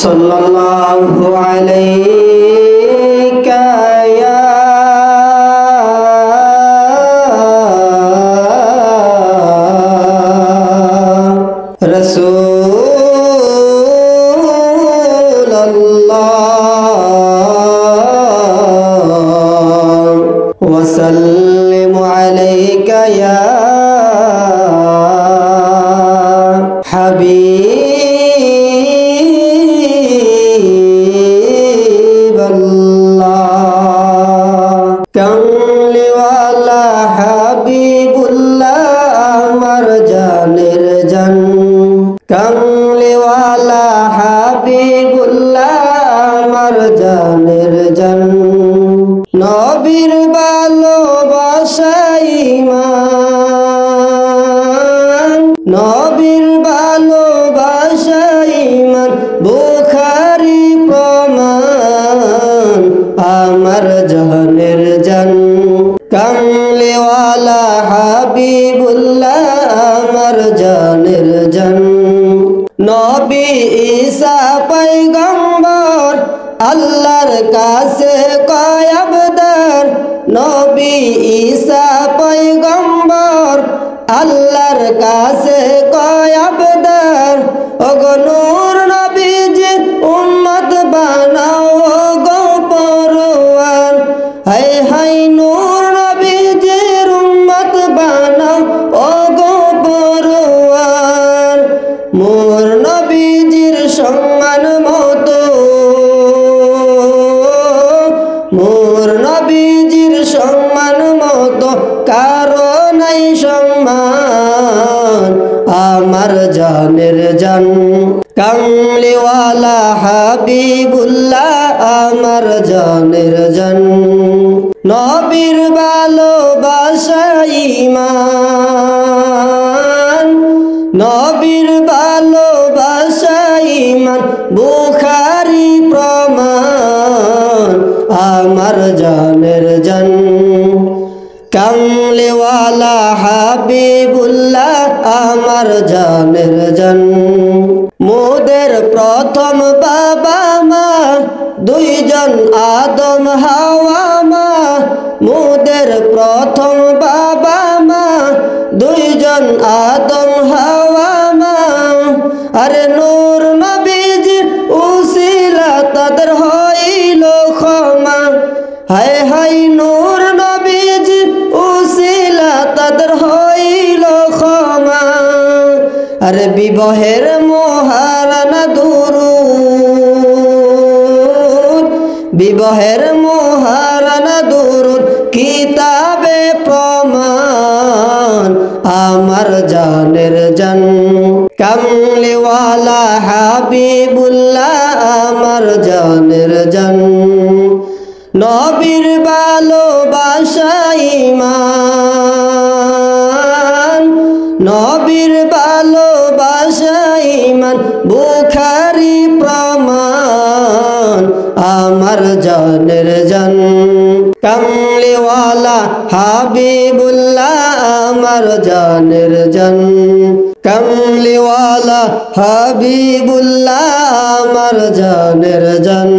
সাল্লাল্লাহু আলাইকা ইয়া রাসূলুল্লাহ ওয়া সাল্লিমু আলাইকা ইয়া কামলিওয়ালা হাবিবুল্লাহ আমার জানের জান, কামলিওয়ালা হাবিবুল্লাহ আমার জানের জান। নবীর ভালোবাসা ঈমান, নবীর ভালোবাসা ঈমান, বুখারী প্রমাণ আমার জানের জান। কামলিওয়ালা হাবিবুল্লাহ আমার জানের জান। নবী ঈসা পয়গম্বর আল্লাহর কাছে কয় আবদার, নবী ঈসা পয়গম্বর আল্লাহর কাছে কয় আবদার। ওগো নূর নবীজির উম্মত বানাও ওগো পরওয়ার, হায় হায় নূর নবীজির উম্মত বানাও ওগো পরওয়ার। মোর নবীজির সম্মান মতো, মোর নবীজির সম্মান মতো কারো নাই সম্মান আমার জানের জান। কামলিওয়ালা হাবিবুল্লাহ আমার জানের জান। নবীর ভালোবাসা ঈমান, নবীর ভালোবাসা ঈমান, বুখারী প্রমাণ আমার জানের জান। কামলিওয়ালা হাবিবুল্লাহ আমার জানের জান। মোদের প্রথম বাবা মা দুইজন আদম হাওয়া মা, মোদের প্রথম বাবা মা দুইজন আদম হাওয়া মা। আরে নূর নবীজির উসিলা তাদের হইল ক্ষমা, হায় হায় নূর নবীজির উসিলা তাদের হইল ক্ষমা। আরে বিবাহের মহারানা দুরূদ, বিবাহের মহারানা দুরূদ কিতাবে প্রমাণ আমার জানের জান। কামলিওয়ালা হাবিবুল্লাহ আমার জানের জান। নবীর ভালোবাসা ঈমান, নবীর ভালোবাসা ঈমান, বুখারী প্রমাণ আমার জানের জান। কামলিওয়ালা হাবিবুল্লাহ আমার জানের জান। কামলিওয়ালা হাবিবুল্লাহ আমার জানের জান।